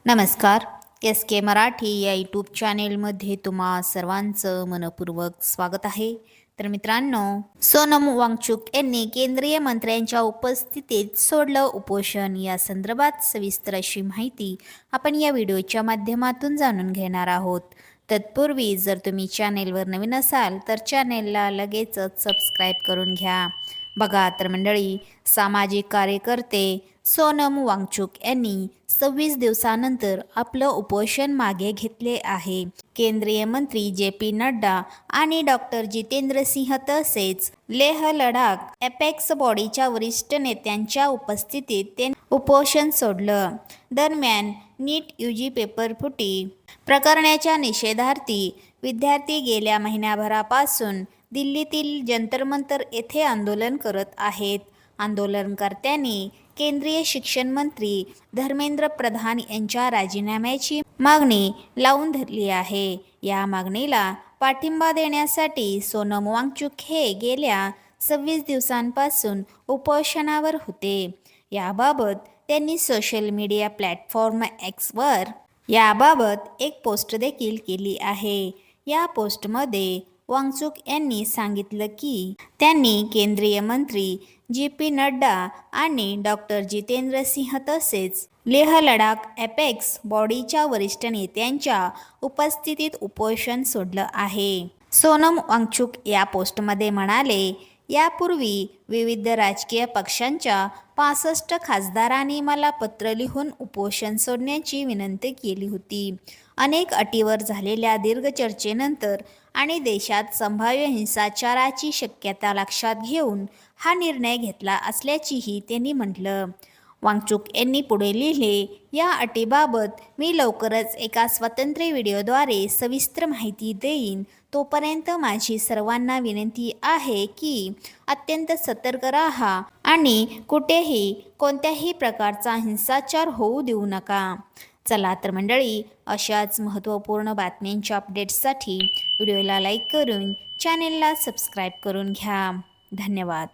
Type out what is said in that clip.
नमस्कार. एस के मराठी या यूट्यूब चॅनेलमध्ये तुम्हा सर्वांचं मनपूर्वक स्वागत आहे. तर मित्रांनो, सोनम वांगचुक यांनी केंद्रीय मंत्र्यांच्या उपस्थितीत सोडलं उपोषण. या संदर्भात सविस्तर अशी माहिती आपण या व्हिडिओच्या माध्यमातून जाणून घेणार आहोत. तत्पूर्वी जर तुम्ही चॅनेलवर नवीन असाल तर चॅनेलला लगेचच सबस्क्राईब करून घ्या. बघा तर मंडळी, सामाजिक कार्यकर्ते सोनम वांगचुक यांनी 26 दिवसानंतर आपलं उपोषण मागे घेतले आहे. केंद्रीय मंत्री जे.पी. नड्डा आणि डॉक्टर जितेंद्र सिंह तसेच लेह लडाख अपेक्स बॉडीच्या वरिष्ठ नेत्यांच्या उपस्थितीत त्यांनी उपोषण सोडलं. दरम्यान नीट यूजी पेपर फुटी प्रकरणाच्या निषेधार्थी विद्यार्थी गेल्या महिन्याभरापासून दिल्लीतील जंतर मंतर येथे आंदोलन करत आहेत. आंदोलनकर्त्यांनी केंद्रीय शिक्षण मंत्री धर्मेंद्र प्रधान यांच्या राजीनाम्याची मागणी लावून धरली आहे. या मागणीला पाठिंबा देण्यासाठी सोनम वांगचुक हे गेल्या 26 दिवसांपासून उपोषणावर होते. याबाबत त्यांनी सोशल मीडिया प्लॅटफॉर्म एक्सवर याबाबत एक पोस्ट देखील केली आहे. या पोस्टमध्ये वांगचुक यांनी सांगितलं की त्यांनी केंद्रीय मंत्री जे.पी. नड्डा आणि डॉक्टर जितेंद्र सिंह तसेच लेह लडाख अपेक्स बॉडीच्या वरिष्ठ नेत्यांच्या उपस्थितीत उपोषण सोडलं आहे. सोनम वांगचुक या पोस्टमध्ये म्हणाले, यापूर्वी विविध राजकीय पक्षांच्या 65 खासदारांनी मला पत्र लिहून उपोषण सोडण्याची विनंती केली होती. अनेक अटीवर झालेल्या दीर्घ चर्चेनंतर आणि देशात संभाव्य हिंसाचाराची शक्यता लक्षात घेऊन हा निर्णय घेतला असल्याचेही त्यांनी म्हटलं. वांगचुक यांनी पुढे लिहिले, या अटीबाबत मी लवकरच एका स्वतंत्र व्हिडिओद्वारे सविस्तर माहिती देईन. तोपर्यंत माझी सर्वांना विनंती आहे की अत्यंत सतर्क राहा आणि कुठेही कोणत्याही प्रकारचा हिंसाचार होऊ देऊ नका. चला तर मंडळी, अशाच महत्त्वपूर्ण बातम्यांच्या अपडेट्ससाठी व्हिडिओला लाईक करून चॅनेलला सबस्क्राईब करून घ्या. धन्यवाद.